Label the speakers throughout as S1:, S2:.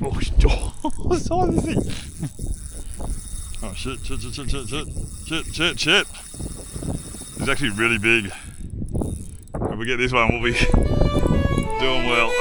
S1: Oh, the size of this thing. Oh shit. It's actually really big. If we get this one, we'll be doing well.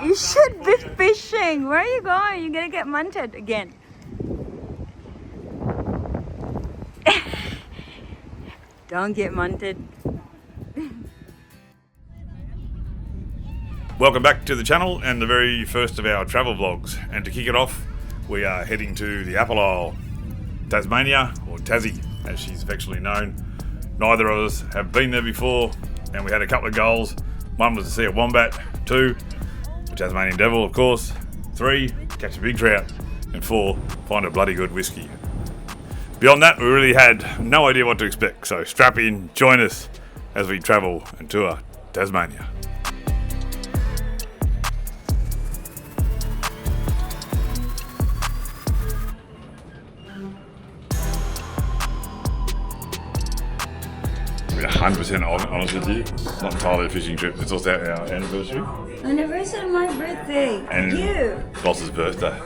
S2: You should be fishing. Where are you going? You're gonna get munted again. Don't get munted.
S1: Welcome back to the channel and the very first of our travel vlogs. And to kick it off, we are heading to the Apple Isle, Tasmania, or Tassie, as she's affectionately known. Neither of us have been there before, and we had a couple of goals. One was to see a wombat, 2, a Tasmanian devil, of course, 3, catch a big trout, and 4, find a bloody good whiskey. Beyond that, we really had no idea what to expect, so strap in, join us as we travel and tour Tasmania. To be 100% honest with you, it's not entirely a fishing trip, it's also our anniversary.
S2: Anniversary of my birthday.
S1: And
S2: you.
S1: Boss's birthday.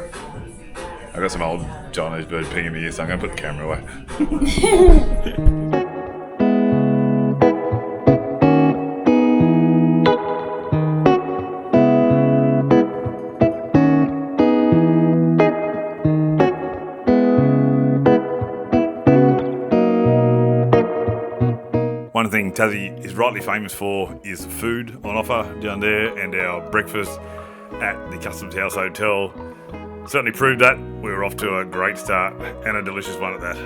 S1: I've got some old Chinese bird pinging me here, so I'm going to put the camera away. One thing Tassie is rightly famous for is food on offer down there, and our breakfast at the Customs House Hotel certainly proved that. We were off to a great start, and a delicious one at that.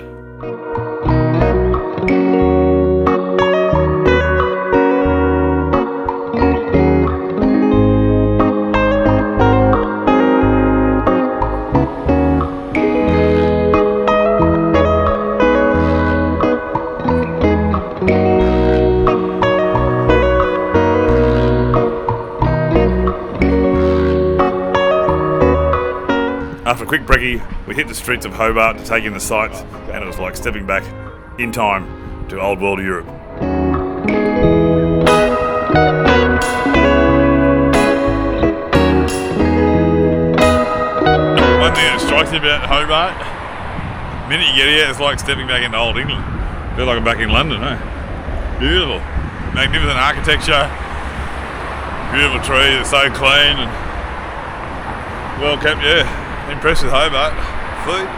S1: After a quick brekkie, we hit the streets of Hobart to take in the sights, and it was like stepping back in time to old world Europe. One thing that strikes me about Hobart, the minute you get here, it's like stepping back into old England. I feel like I'm back in London, eh? Beautiful. Magnificent architecture, beautiful trees, it's so clean and well kept, yeah. Impressed with Hobart. Food.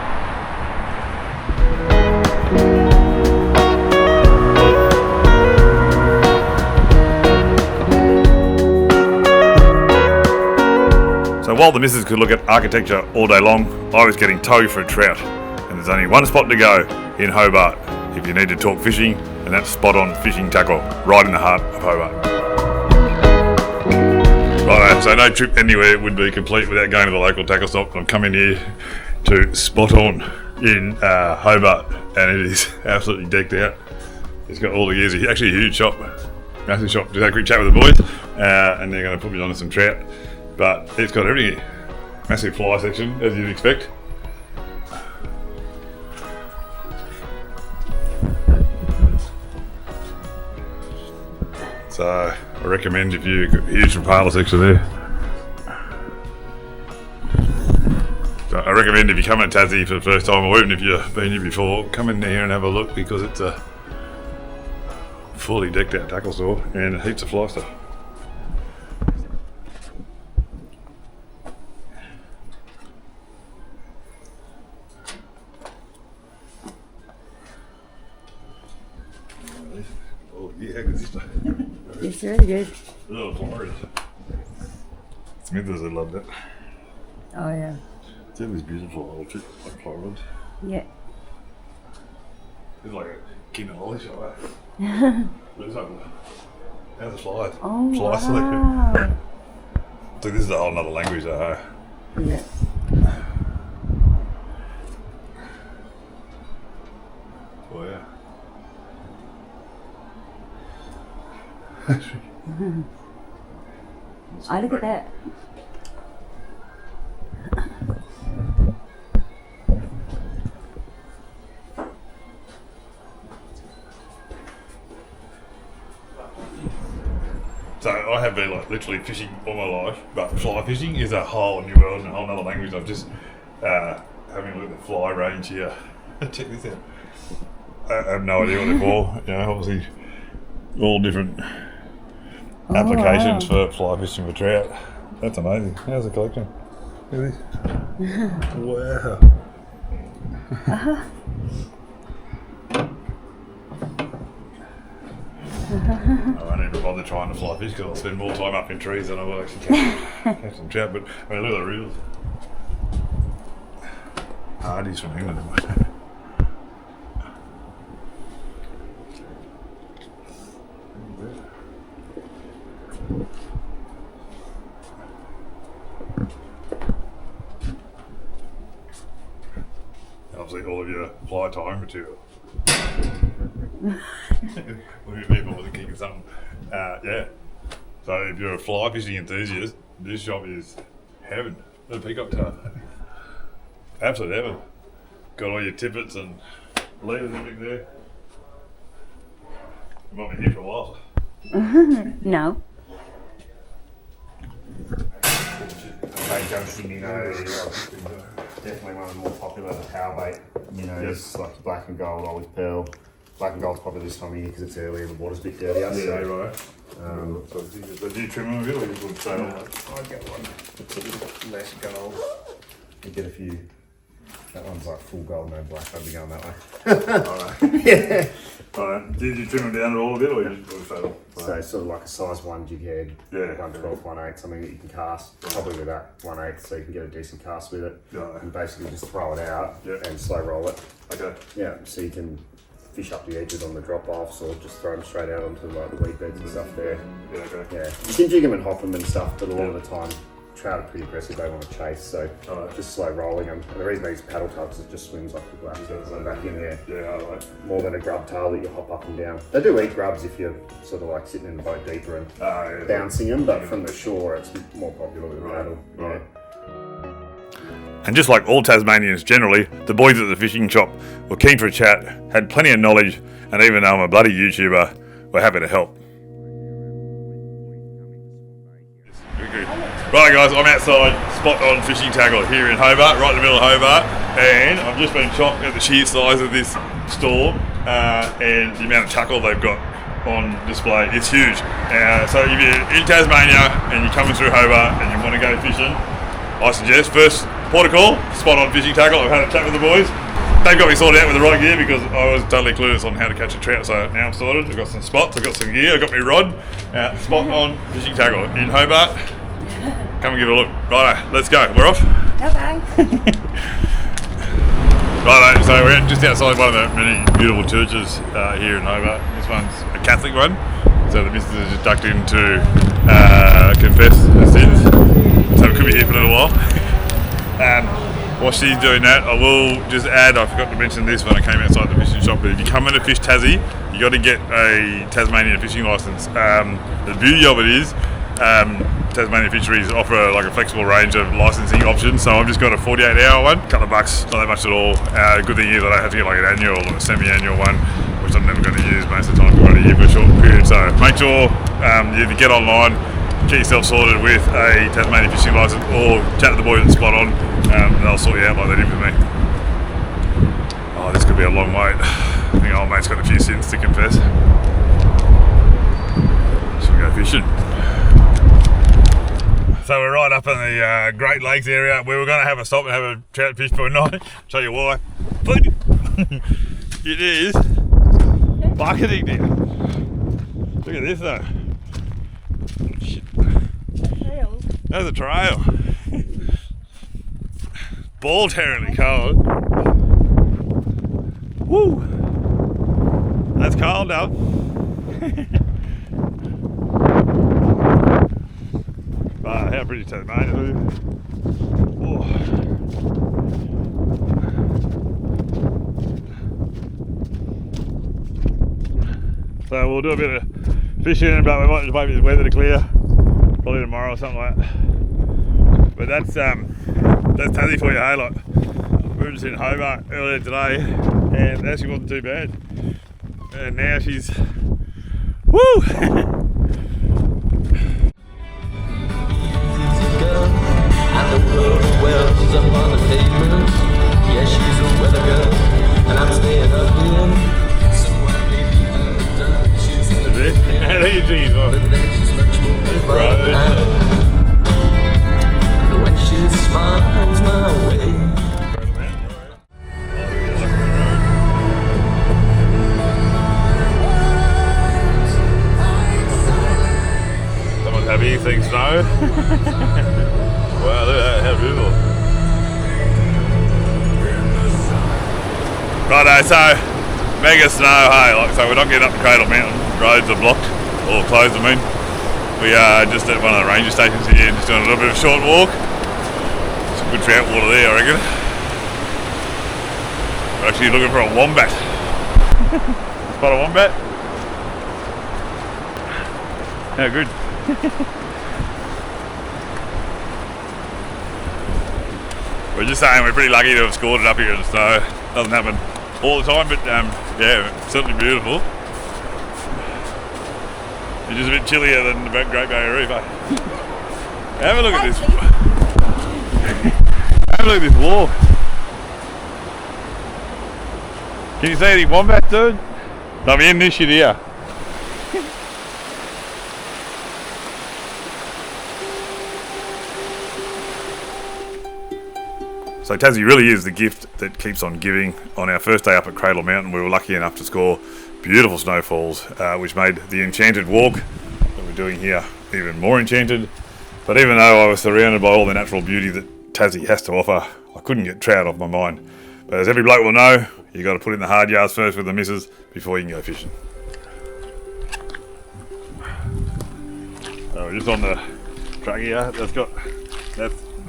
S1: So while the missus could look at architecture all day long, I was getting tow for a trout. And there's only one spot to go in Hobart if you need to talk fishing, and that's Spot On Fishing Tackle, right in the heart of Hobart. Right, so no trip anywhere would be complete without going to the local tackle stop. I'm coming here to Spot On in Hobart, and it is absolutely decked out. It's got all the gears. It's actually a huge shop, massive shop. Just had a quick chat with the boys, and they're going to put me on to some trout. But it's got everything here. Massive fly section, as you'd expect. So I recommend if you huge repaler section there. So I recommend if you come to Tassie for the first time, or even if you've been here before, come in here and have a look, because it's a fully decked out tackle store and heaps of fly stuff. sister.
S2: It's really good.
S1: Little flowers. Smithers, I loved it.
S2: Oh yeah.
S1: It's always beautiful, like flowers.
S2: Yeah.
S1: It's like a Kinaholi shot, eh? But it's like, how's the flies?
S2: Oh
S1: Fly
S2: wow.
S1: sleeping. So this is a whole other language, though, hey?
S2: Yeah.
S1: Oh yeah.
S2: Oh, look at that.
S1: So I have been like literally fishing all my life, but fly fishing is a whole new world and a whole other language. I've just having a look at the fly range here. Check this out. I have no idea what they're for. You know, obviously all different applications for fly fishing for trout. That's amazing. How's the collection? Look at this. Wow. I won't even bother trying to fly fish because I'll spend more time up in trees than I will actually catch some trout. But I mean, look at the reels. Hardy's from England. Obviously, all of your fly tying material. Look at people with a kick or something. Yeah. So if you're a fly fishing enthusiast, this shop is heaven. The peacock tail. Absolute heaven. Got all your tippets and leaders and everything there. You might be here for a while.
S2: No.
S3: Bait junction minnows, definitely one of the more popular power bait minnows, like black and gold, olive pearl. Black and gold's probably this time of year because it's early and the water's a bit dirtier.
S1: Yeah,
S3: so,
S1: right. So do you trim them a bit or you would say all that?
S3: I'd get one that's a little less gold. You get a few. That one's like full gold, no black. I'd be going that way.
S1: Alright.
S3: Yeah.
S1: Alright. Did you trim them down at all a bit or you just would say all?
S3: So sort of like a size 1 jig head,
S1: Yeah.
S3: 1/12, 1/8, something that you can cast. Probably with that 1/8, so you can get a decent cast with it.
S1: Yeah.
S3: And basically just throw it out and slow roll it.
S1: Okay.
S3: Yeah, so you can fish up the edges on the drop-offs or just throw them straight out onto like the weed beds and stuff there.
S1: Yeah, okay.
S3: Yeah, you can jig them and hop them and stuff, but a lot of the time trout are pretty aggressive, they want to chase, so just slow rolling them. And the reason they use paddle tails is it just swims like the glass back in there.
S1: Yeah, alright.
S3: More than a grub tail that you hop up and down. They do eat grubs if you're sort of like sitting in the boat deeper and bouncing them, but from the shore it's more popular with a paddle. Yeah.
S1: And just like all Tasmanians generally, the boys at the fishing shop were keen for a chat, had plenty of knowledge, and even though I'm a bloody YouTuber, we're happy to help. Right guys, I'm outside, spot on fishing tackle here in Hobart, right in the middle of Hobart, and I've just been shocked at the sheer size of this store and the amount of tackle they've got on display. It's huge. So if you're in Tasmania and you're coming through Hobart and you want to go fishing, I suggest first port of call, spot on fishing tackle. I've had a chat with the boys. They've got me sorted out with the right gear because I was totally clueless on how to catch a trout, so now I'm sorted. I've got some spots, I've got some gear, I've got my rod. Spot on fishing tackle in Hobart. Come and give it a look. Righto, let's go. We're off?
S2: Okay.
S1: Righto, so we're just outside one of the many beautiful churches here in Hobart. This one's a Catholic one, so the missus is just ducked in to confess her sins. So we could be here for a little while. While she's doing that, I will just add, I forgot to mention this when I came outside the fishing shop, but if you come in to fish Tassie, you got to get a Tasmanian fishing licence. The beauty of it is, Tasmanian fisheries offer like a flexible range of licensing options, so I've just got a 48-hour one, couple of bucks, not that much at all. Good thing is I don't have to get like an annual or a semi-annual one, which I'm never going to use most of the time. I've got a year for a short period, so make sure you either get online, get yourself sorted with a Tasmanian fishing licence, or chat to the boys at Spot On, and they'll sort you out like they did with me. Oh, this could be a long wait. I think old mate's got a few sins to confess. Should we go fishing? So we're right up in the Great Lakes area. We were going to have a stop and have a trout fish for a night. I'll tell you why. It is bucketing now. Look Look at this though. Oh, shit.
S2: Trail.
S1: There's a trail. Ball tearingly cold. Woo! That's cold now. Wow, how pretty Tasmania is. Oh. So we'll do a bit of fishing, but we might just wait for the weather to clear. Probably tomorrow or something like that. But that's Tassie for you, hey, like. We were just in Hobart earlier today, and it actually wasn't too bad. And now she's, woo!
S4: And the world wells up on the pavement. Yeah, she's a weather girl, and I'm staying up in. So I may be undone. She's in the
S1: How do you think?
S4: but then she's much more fun. And when she smiles my way.
S1: Someone's happy seeing snow. Wow, look at that, how beautiful. Righto, so mega snow, hey, like, so we're not getting up the Cradle Mountain. Roads are blocked, or closed, I mean. We are just at one of the ranger stations here, just doing a little bit of a short walk. Some good trout water there, I reckon. We're actually looking for a wombat. Spot a wombat. How good. We're just saying we're pretty lucky to have scored it up here in the snow. Doesn't happen all the time, but yeah, certainly beautiful. It's just a bit chillier than the Great Barrier Reef, eh? Have a look at this. Have a look at this walk. Can you see any wombats, dude? I'm in this shit here. So Tassie really is the gift that keeps on giving. On our first day up at Cradle Mountain, we were lucky enough to score beautiful snowfalls, which made the enchanted walk that we're doing here even more enchanted. But even though I was surrounded by all the natural beauty that Tassie has to offer, I couldn't get trout off my mind. But as every bloke will know, you got to put in the hard yards first with the missus before you can go fishing. So we're just on the track here. That's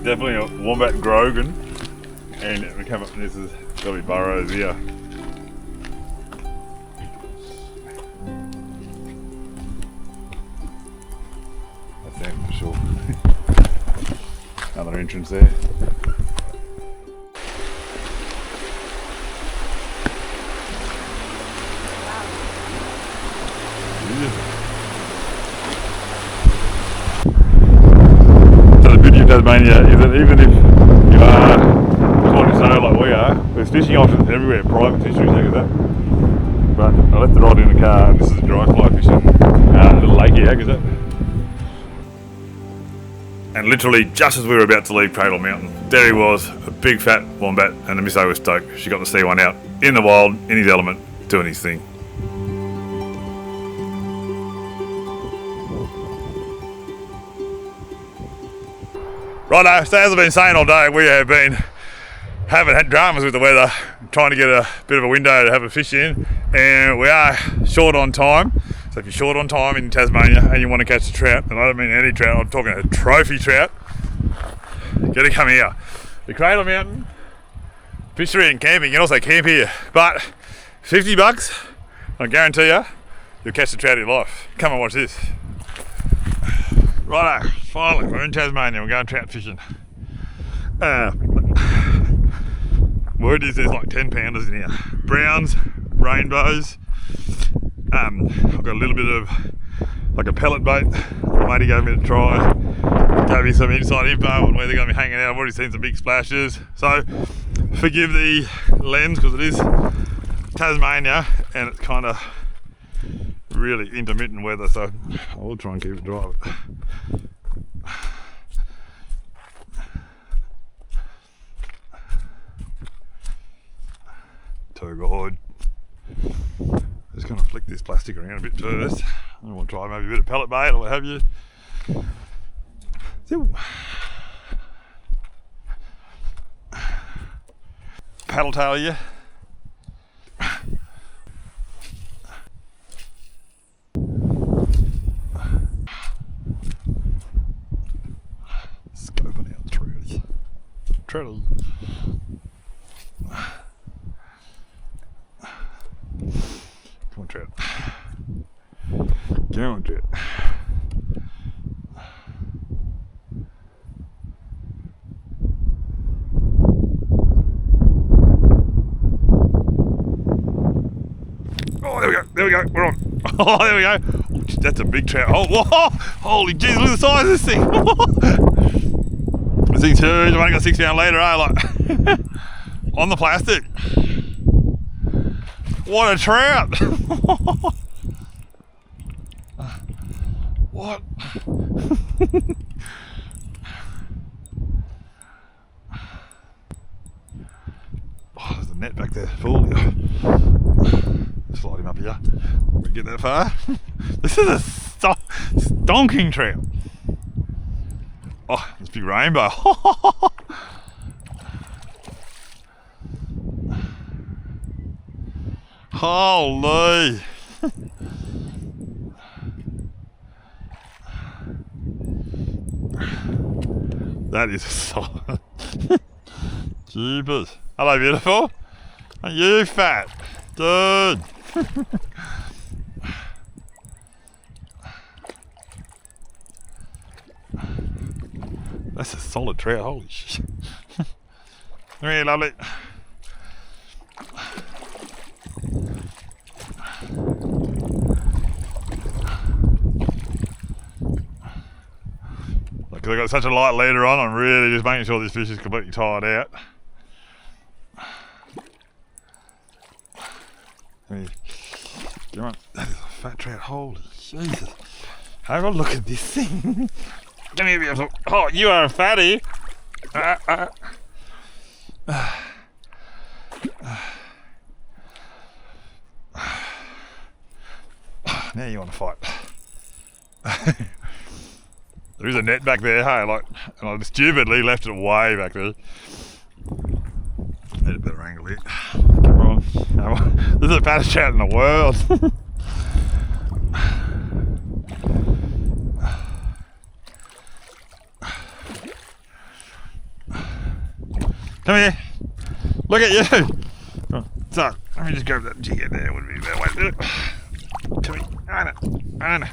S1: definitely a wombat grogan. And we come up and this is got to be burrows here. That's them for sure. Another entrance there. So the beauty of Tasmania is that even if you are caught in snow like we are, there's fishing options everywhere, private fisheries, look at that. But I left the rod in the car and this is dry fly fishing, little lake here, is that? And literally just as we were about to leave Cradle Mountain, there he was, a big fat wombat, and the misso was stoked. She got to see one out in the wild, in his element, doing his thing. Righto, so as I've been saying all day, we haven't had dramas with the weather, trying to get a bit of a window to have a fish in, and we are short on time. So if you're short on time in Tasmania and you want to catch a trout, and I don't mean any trout, I'm talking a trophy trout, gotta come here. The Cradle Mountain fishery and camping, you can also camp here, but $50, I guarantee you'll catch a trout in your life. Come and watch this. Righto, finally, we're in Tasmania, we're going trout fishing. Word is there's like 10 pounders in here. Browns, rainbows. I've got a little bit of like a pellet bait. My matey gave me a try. Gave me some inside info on where they're going to be hanging out. I've already seen some big splashes. So forgive the lens because it is Tasmania and it's kind of really intermittent weather. So I will try and keep it dry. Too good. Just going to flick this plastic around a bit first. I want to try maybe a bit of pellet bait or what have you. Paddle tail here. Scoping out the trout. Come on, trout. Come on, trout. Oh, there we go. There we go. We're on. Oh, there we go. Oh, that's a big trout. Oh, whoa. Holy jeez, look at the size of this thing. This thing's huge. I've only got 6 pound leader, like on the plastic. What a trout! What? Oh, there's a net back there. Full. Slide him up here. We get that far. This is a stonking trout. Oh, this big rainbow. Holy! That is solid. Jeepers. Hello, beautiful. Aren't you fat? Dude. That's a solid trout. Holy shit. Come here, lovely. Because I've got such a light leader on, I'm really just making sure this fish is completely tired out. Come on, that is a fat trout. Holy Jesus. Have a look at this thing. Come here, beautiful. Oh, you are a fatty. Now you want to fight. There is a net back there, hey, like, and I stupidly left it way back there. Need a better angle here. Come on. This is the fattest trout in the world. Come here. Look at you. So, let me just grab that jig out there. Would be a better way to do it. Come here. I know.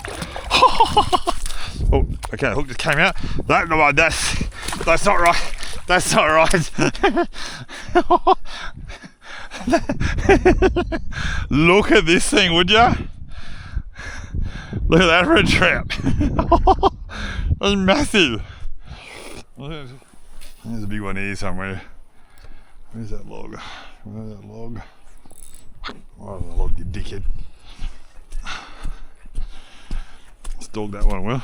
S1: Oh, okay, hook just came out. That's not right. That's not right. Look at this thing, would ya? Look at that for a trout. That's massive. There's a big one here somewhere. Where's that log? Where's that log? Oh, the log, you dickhead. Let's dog that one, Will.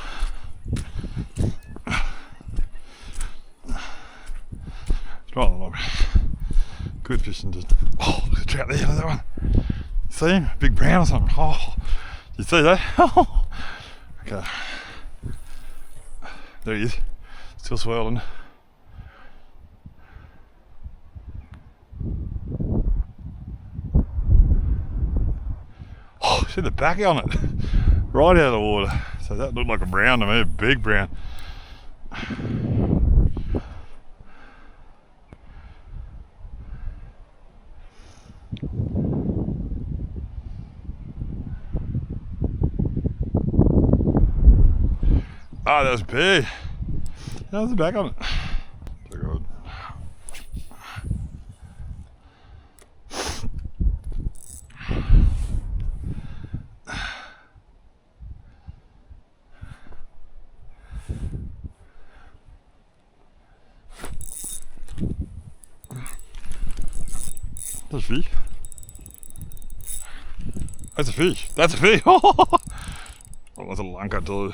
S1: It's right on the log. Good fishing. Just, oh, look at the trout there. Look at that one. See him? Big brown or something. Oh, you see that? Oh. Okay. There he is. Still swirling. Oh, see the back on it. Right out of the water. So that looked like a brown to me, a big brown. Oh, that was big. That was the back on it. So good. That's a fish. That's a fish. That's a fish. Oh, that's a lunker too.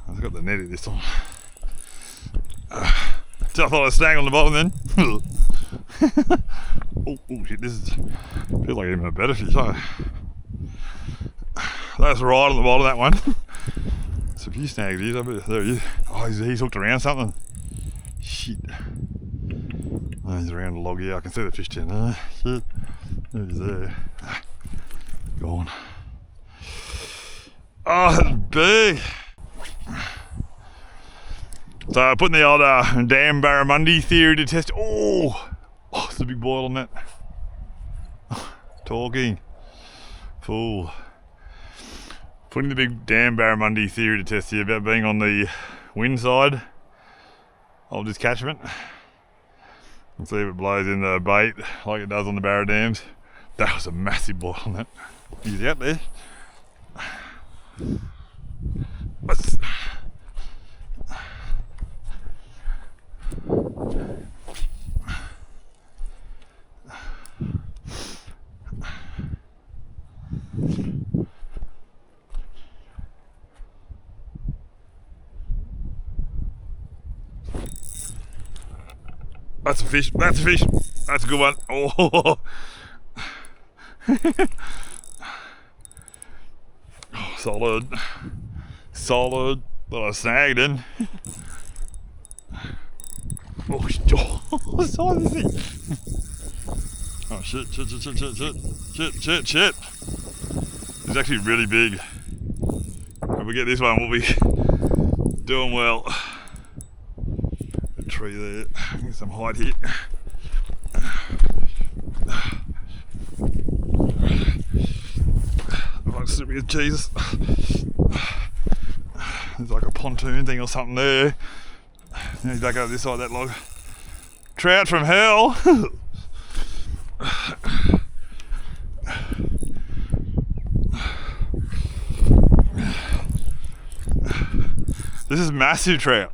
S1: I've got the netty this time. So I thought I'd snag on the bottom then. Oh shit, this is feels like even a better fish, huh? That's right on the bottom of that one. There's a few snags here. I bet there he is. Oh, he's hooked around something. Shit. Oh, he's around a log here. I can see the fish down there. Shit. There he's there. Gone. Oh, that's big. So putting the old damn barramundi theory to test. Oh, it's a big boil on that. Talking. Fool. Putting the big damn barramundi theory to test here about being on the wind side of this catchment. And see if it blows in the bait like it does on the barra dams. That was a massive boil on that. He's out there. That's a fish. That's a fish. That's a good one. Oh, solid. Solid. That I snagged in. Oh, the size of this thing. Oh, shit. It's actually really big. If we get this one, we'll be doing well. Tree there, get some height here. Like slipping with Jesus. There's like a pontoon thing or something there. Now he's back over this side of that log. Trout from hell. This is massive trout.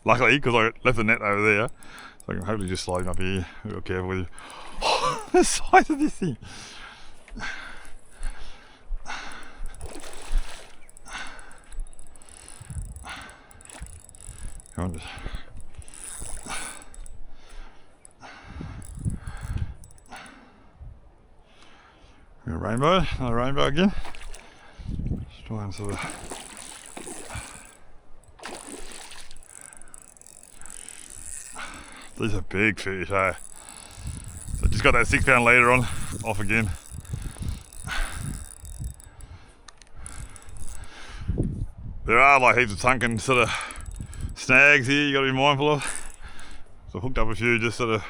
S1: Luckily, because I left the net over there, so I can hopefully just slide him up here. Be real careful with you. The size of this thing. Come on, just. Another rainbow again. Just try and sort of. These are big fish, eh? So just got that 6 pound leader on, off again. There are like heaps of sunken sort of snags here you got to be mindful of. So I hooked up a few, just sort of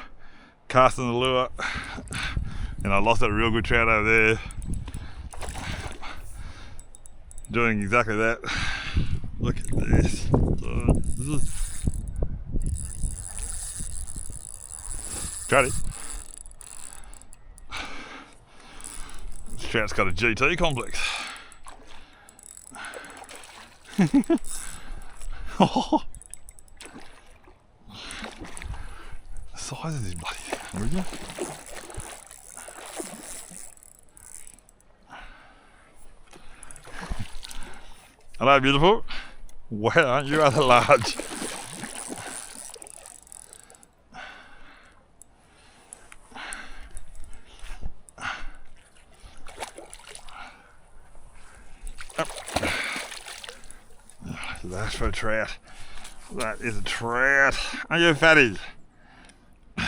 S1: casting the lure. And I lost that real good trout over there. Doing exactly that. Look at this. Trouty. This trout's got a GT complex. Oh. The size of this bloody thing, would you? Hello, beautiful. Wow, you are large. That's for a trout. That is a trout. Are you fatty? Come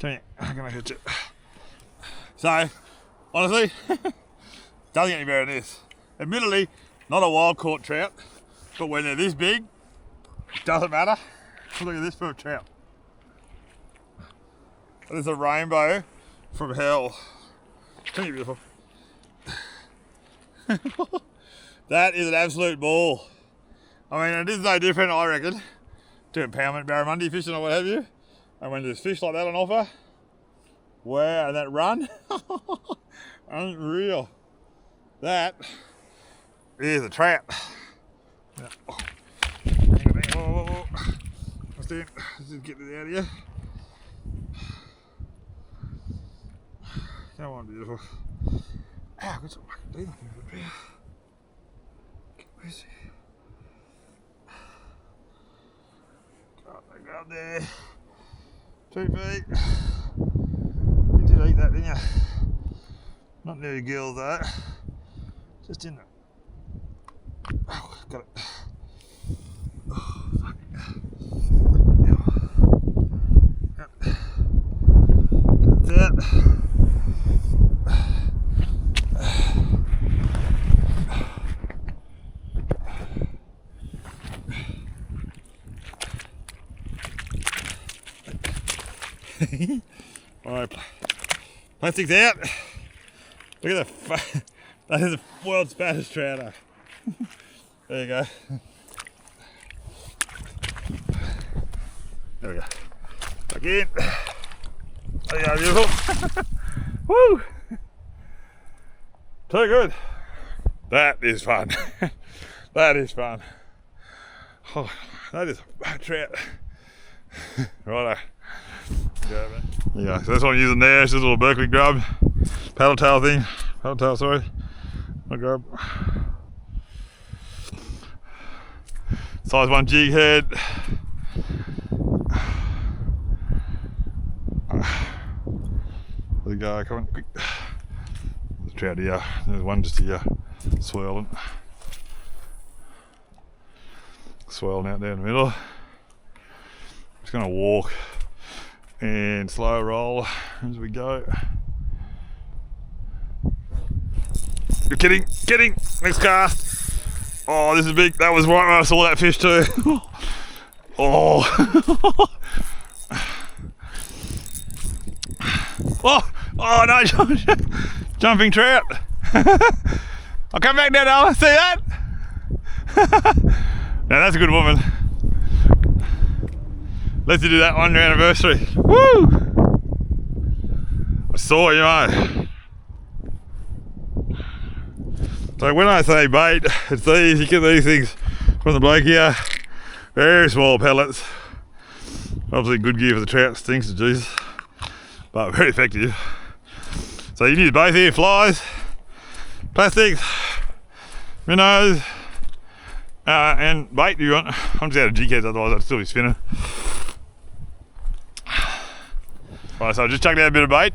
S1: here, I'm gonna hit you. So, honestly, doesn't get any better than this. Admittedly, not a wild caught trout, but when they're this big, it doesn't matter. Look at this for a trout. There's a rainbow from hell. Come here, beautiful. That is an absolute ball. I mean, it is no different, I reckon, to impoundment barramundi fishing or what have you. And when there's fish like that on offer, wow, and that run, unreal. That is a trout. Yeah. Oh. Hang on. Let's just get this out of here. Come on, beautiful. Ow, got some fucking deal up here. Where's he? God, Up there. 2 feet. You did eat that, didn't you? Not near your gills though. Just in there. Oh, got it. Oh, fuck. That's it. Alright, plastic's out. Look at that. That is the world's fattest trouter. There you go. There we go. Back in. There you go, beautiful. Woo! So good. That is fun. That is fun. Oh, that is a bad trout. Righto. Yeah, so that's what I'm using there. It's just a little Berkeley grub. Paddle tail thing. Paddle tail, sorry. Not grub. Size 1 jig head. There we go, come on, quick. There's a trout here. There's one just here, swirling. Swirling out there in the middle. Just gonna walk and slow roll as we go. You're kidding, next cast. Oh, this is big. That was right when I saw that fish too. Oh. Oh no, jumping trout. I'll come back now, Darla. See that? Now that's a good woman. Let's do that on your anniversary. Woo! I saw you, mate. So when I say bait, it's these. You get these things from the bloke here. Very small pellets. Obviously good gear for the trout, stinks to Jesus, but very effective. So you need both here, flies, plastics, minnows, and bait if you want. I'm just out of jig-heads, otherwise I'd still be spinning. Right, so I just chucked out a bit of bait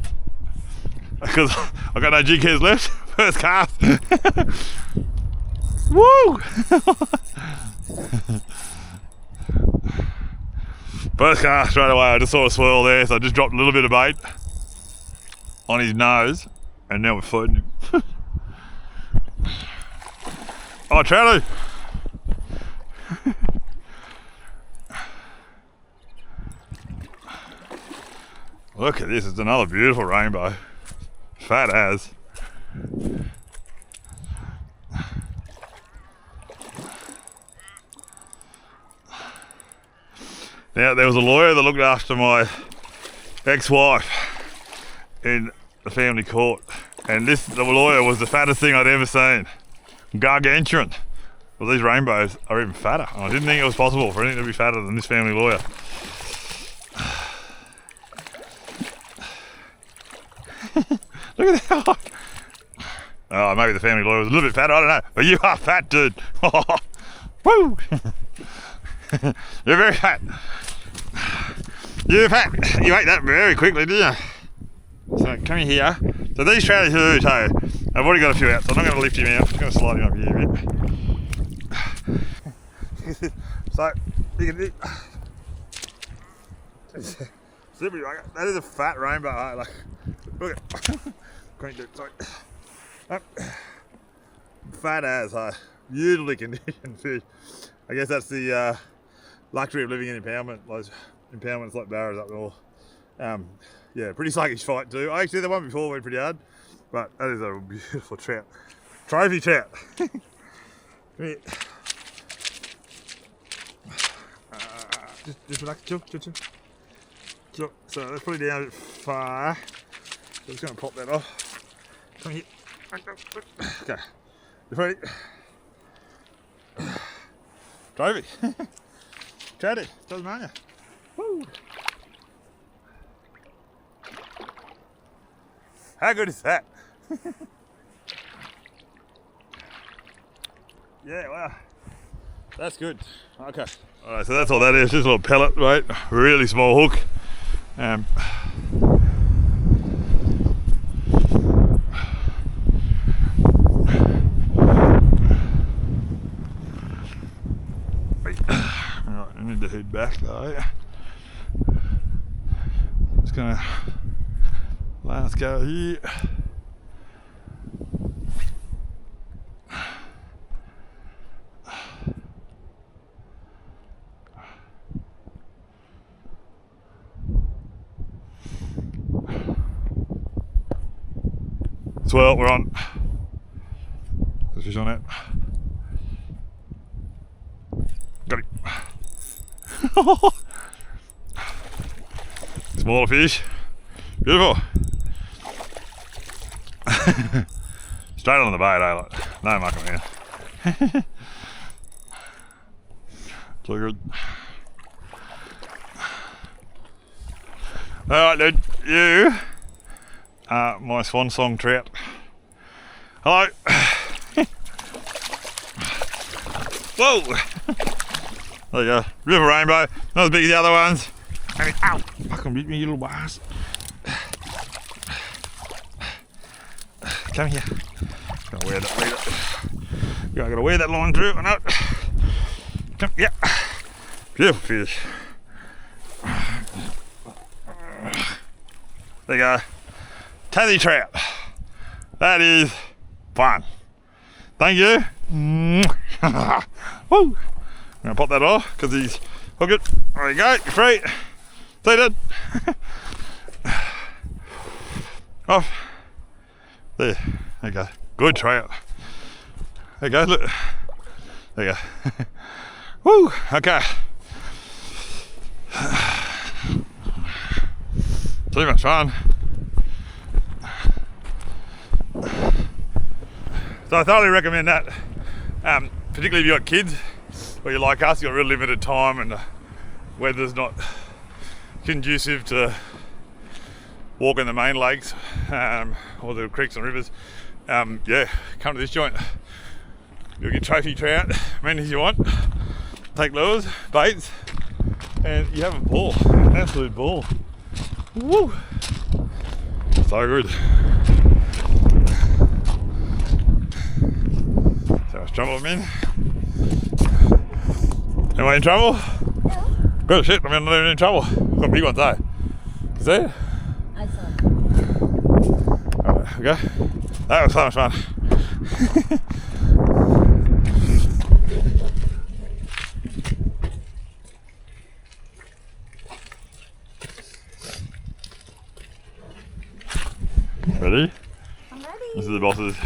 S1: because I've got no jig-heads left. First cast. Woo! First cast straight away. I just saw a swirl there, so I just dropped a little bit of bait on his nose, and now we're floating him. Oh, Trouty! Look at this, it's another beautiful rainbow. Fat as. Now, there was a lawyer that looked after my ex-wife in the family court, and the lawyer was the fattest thing I'd ever seen. Gargantuan. Well, these rainbows are even fatter. I didn't think it was possible for anything to be fatter than this family lawyer. Look at that. Oh, maybe the family lawyer was a little bit fatter, I don't know. But you are fat, dude. Woo! You're very fat. You're fat. You ate that very quickly, didn't you? So come here. So these trout here, I've already got a few out, so I'm not going to lift him out. I'm just going to slide him up here a bit. So you can slippery. That is a fat rainbow. Hey? Like, look at great dude. Sorry. Fat as, hey? Beautifully conditioned fish. I guess that's the luxury of living in impoundment. Those impoundments like Barras up north. Yeah, pretty sluggish fight too. I actually, the one before went pretty hard, but that is a beautiful trout. Trophy trout. Come here. Just relax, chill. So let's put it down a bit far. So I'm just going to pop that off. Come here. Okay. You ready? Trophy. Trouty, Tasmania. Woo! How good is that? Yeah, wow. That's good. Okay. Alright, so that's all that is. Just a little pellet, right? Really small hook. Alright, I need to head back though. Just gonna last go here. Well, we're on. There's fish on it. Got it. Smaller fish. Beautiful. Straight on the bait, eh? Like, no mucking around. So good. Alright, dude. You are my swan song trout. Hello. Whoa. There you go. River rainbow. Not as big as the other ones. Ow. Fucking beat me, you little bastard. Come here. Gotta wear that. Gotta wear that line through. I know. Come. Yeah. Beautiful fish. There you go. Tassie trout. That is fun. Thank you. Woo. I'm gonna pop that off because he's hook it. There you go. You're free. Seated. Off. There you go. Good trout. There you go. Look. There you go. Woo. Okay. Too much fun. So I thoroughly recommend that, particularly if you've got kids or you're like us, you've got real limited time and the weather's not conducive to walking the main lakes or the creeks and rivers. Yeah, come to this joint. You'll get trophy trout, many as you want. Take lures, baits, and you have a ball, an absolute ball. Woo! So good. So much trouble I'm in. Am I in trouble?
S2: No.
S1: Good shit, I'm not even in trouble. I've got big ones though. You see it?
S2: I saw it.
S1: Alright, okay. That was so much fun. Ready?
S2: I'm ready.
S1: This is the boss's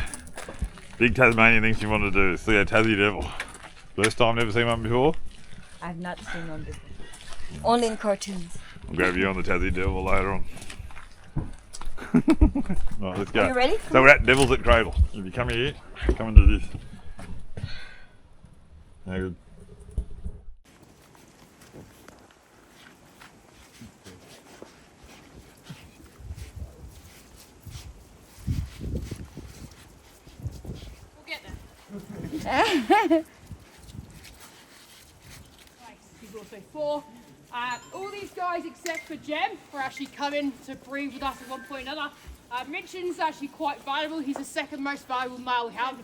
S1: big Tasmanian thing she wanted to do. It's the Tassie Devil. First time, never seen one before.
S2: I've not seen one before. Only in cartoons.
S1: I'll grab you on the Tassie Devil later on. Right, let's go.
S2: Are you ready?
S1: So we're at Devil's at Cradle. If you come here, come into this. How good.
S5: We'll get there. He's also 4. All these guys except for Jem were actually coming to breed with us at one point or another. Mitchen's actually quite valuable. He's the second most valuable male we have.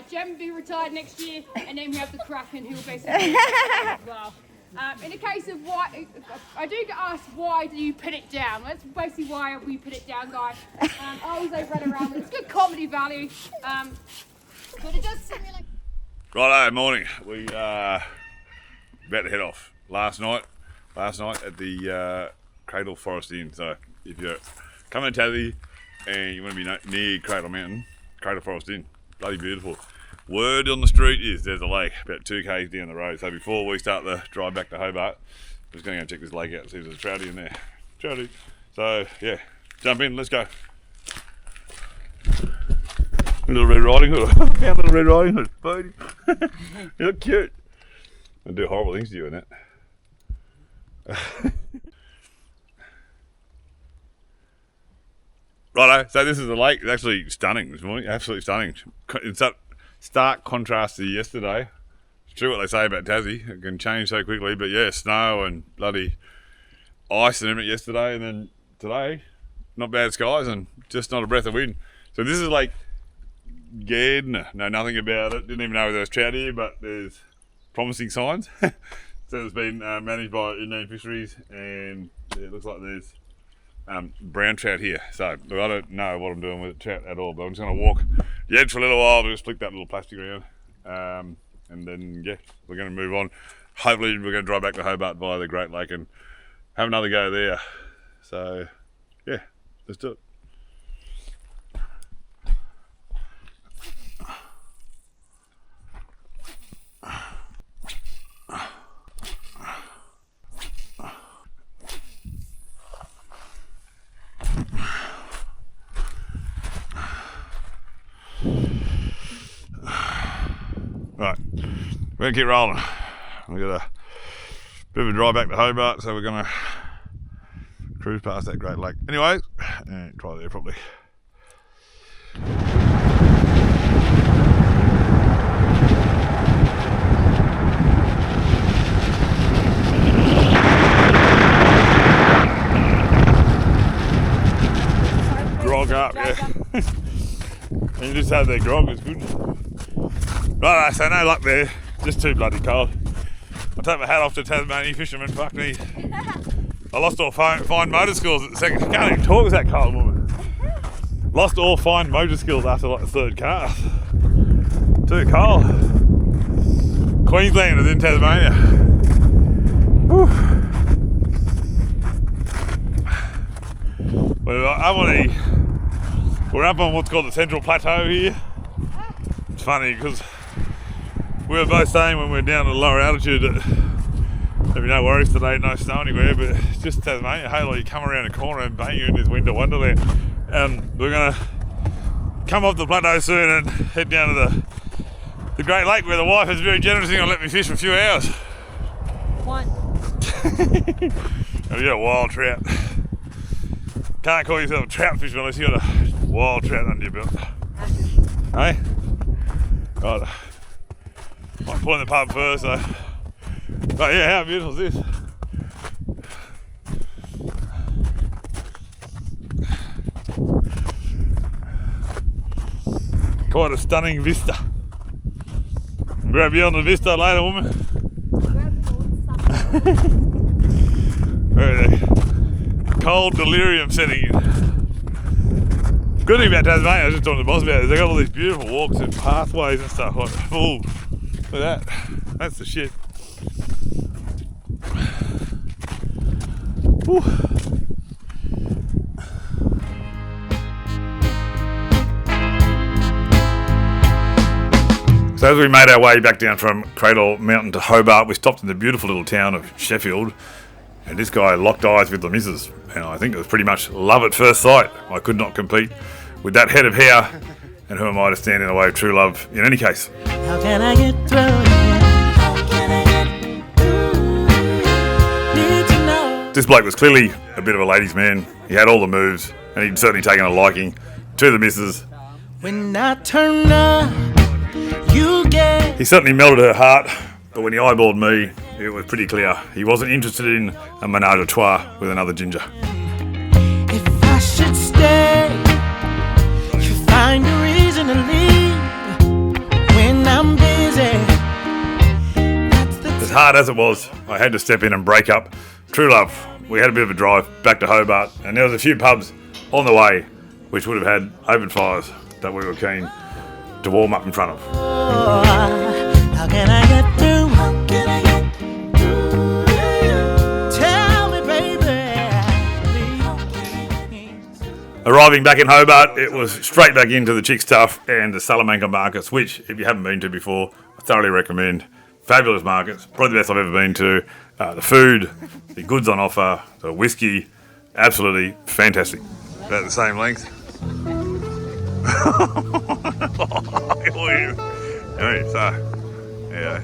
S5: Jem will be retired next year, and then we have the Kraken who will basically as well. In the case of why, I do get asked why do you put it down? That's basically why we put it down, guys. Always they run around. It's good comedy value, but it does simulate.
S1: Righto, morning. We about to head off. Last night at the Cradle Forest Inn. So if you're coming to Tassie and you want to be near Cradle Mountain, Cradle Forest Inn, bloody beautiful. Word on the street is there's a lake about 2 k's down the road. So before we start the drive back to Hobart, we're just going to go check this lake out and see if there's a trouty in there. Trouty. So yeah, jump in, let's go. Little Red Riding Hood. I found Little Red Riding Hood. Bodie. You look cute. I do horrible things to you in that. Righto, so this is the lake. It's actually stunning this morning, absolutely stunning. In stark contrast to yesterday, It's true what they say about Tassie. It can change so quickly, but yeah, snow and bloody ice and everything yesterday, and then today, not bad skies and just not a breath of wind. So this is like Ged, know nothing about it, didn't even know there was trout here, but there's promising signs. So it's been managed by Indian Fisheries, and it looks like there's brown trout here. So look, I don't know what I'm doing with trout at all, but I'm just going to walk the edge for a little while to just flick that little plastic around, and then yeah, we're going to move on. Hopefully we're going to drive back to Hobart via the Great Lake and have another go there. So yeah, let's do it. Right, we're gonna keep rolling. We've got a bit of a drive back to Hobart, so we're gonna cruise past that Great Lake. Anyway, try there properly. Grog up, yeah. And you just have that grog, it's good. Right, so no luck there, just too bloody cold. I'll take my hat off to Tasmanian fishermen, fuck me. I lost all fine motor skills at the second. Can't even talk with that cold woman. Lost all fine motor skills after like the third cast. Too cold. Queensland is in Tasmania. Whew. We're up on what's called the Central Plateau here. It's funny because we were both saying when we were down at a lower altitude that there'd be no worries today, no snow anywhere, but it's just Tasmania. Hey, like you come around the corner and bang, you're in this winter wonderland. And we're gonna come off the plateau soon and head down to the Great Lake, where the wife is very generous and gonna let me fish for a few hours.
S2: One.
S1: And you got a wild trout. Can't call yourself a trout fisherman unless you got a wild trout under your belt. Hey? Right. I'm pulling the pub first, so. But yeah, how beautiful is this? Quite a stunning vista. I'll grab you on the vista later, woman. Where are they? Cold delirium setting in. Good thing about Tasmania, I was just talking to the boss about it, they got all these beautiful walks and pathways and stuff. Like, oh, look at that. That's the shit. Whew. So as we made our way back down from Cradle Mountain to Hobart, we stopped in the beautiful little town of Sheffield, and this guy locked eyes with the missus, and I think it was pretty much love at first sight. I could not compete with that head of hair, and who am I to stand in the way of true love in any case?
S6: How can I get through? How can I get through? Need to know.
S1: This bloke was clearly a bit of a ladies' man. He had all the moves, and he'd certainly taken a liking to the missus.
S6: When I turn up, you get.
S1: He certainly melted her heart, but when he eyeballed me, it was pretty clear he wasn't interested in a menage a trois with another ginger.
S6: If I should stay, you find a reason to leave. When I'm busy,
S1: As hard as it was, I had to step in and break up true love. We had a bit of a drive back to Hobart, and there was a few pubs on the way which would have had open fires that we were keen to warm up in front of.
S6: oh, how can I get through? How can I get through? Tell me, baby, please.
S1: Arriving back in Hobart, it was straight back into the chick stuff and the Salamanca markets, which, if you haven't been to before, I thoroughly recommend. Fabulous markets, probably the best I've ever been to. The food, the goods on offer, the whiskey, absolutely fantastic. About the same length. Yeah.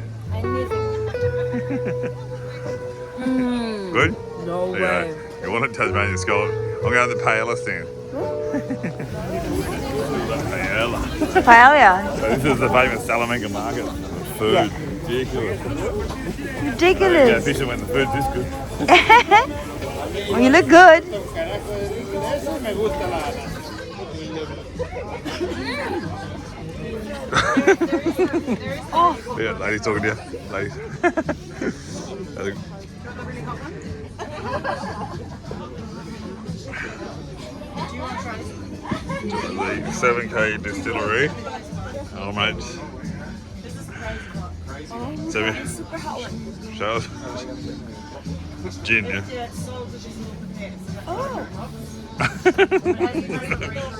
S1: Good?
S2: No
S1: Yeah.
S2: way.
S1: You want a Tasmanian scallop? I'm going to the paella stand. Paella.
S2: Paella.
S1: So this is the famous Salamanca market. food.
S2: Yeah.
S1: Ridiculous. Yeah,
S2: Ridiculous.
S1: fishing when the food's this good.
S2: Well, you look good.
S1: Yeah, ladies talking to you. Ladies. I think- 7K distillery. Oh, mate. Show us. Gin, yeah.
S2: Oh.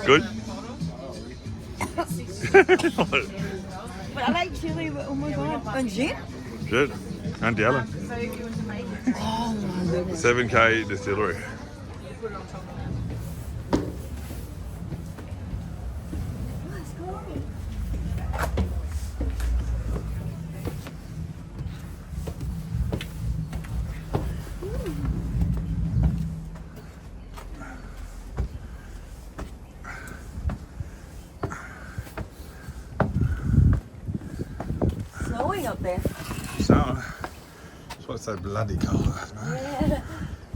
S1: Good?
S2: But I like chili, but oh my god. And gin?
S1: Good. Auntie Ellen.
S2: Oh my goodness.
S1: 7K distillery.
S2: Snowing up there.
S1: So, that's why it's so bloody cold, man.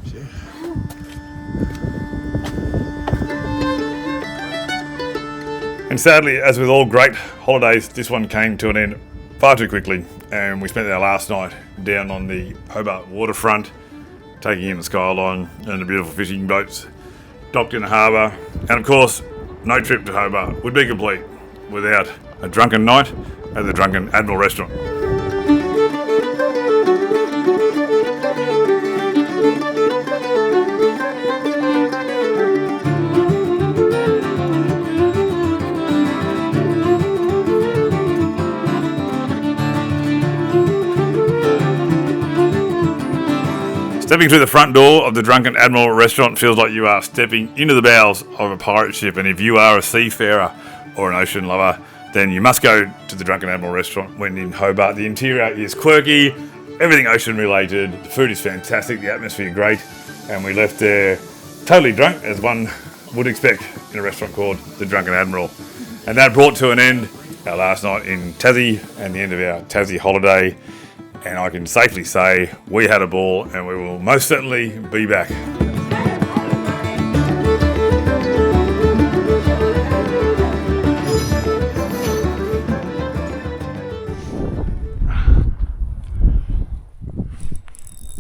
S1: Shit. And sadly, as with all great holidays, this one came to an end far too quickly, and we spent our last night down on the Hobart waterfront, taking in the skyline and the beautiful fishing boats docked in the harbour. And of course, no trip to Hobart would be complete without a drunken night at the Drunken Admiral restaurant. Stepping through the front door of the Drunken Admiral restaurant feels like you are stepping into the bowels of a pirate ship, and if you are a seafarer or an ocean lover, then you must go to the Drunken Admiral restaurant when in Hobart. The interior is quirky, everything ocean related, the food is fantastic, the atmosphere great, and we left there totally drunk, as one would expect in a restaurant called the Drunken Admiral. And that brought to an end our last night in Tassie and the end of our Tassie holiday. And I can safely say we had a ball, and we will most certainly be back.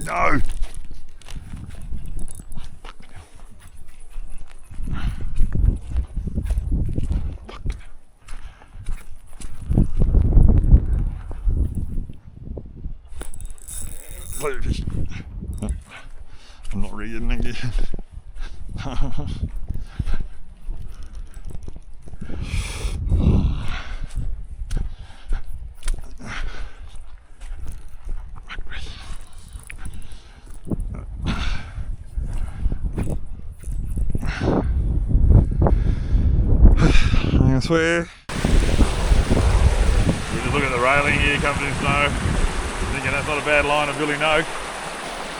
S1: No! I'm not reading again. I swear. We just look at the railing here, covered in snow. Thinking that's not a bad line of Billy Noak.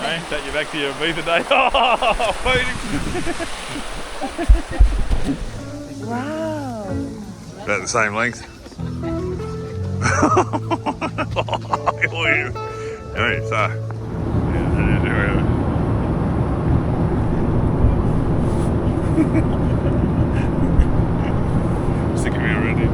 S1: Hey, take you back to your Ibiza day. Oh,
S2: Wow.
S1: about the same length. Anyway, so. Sick of me already.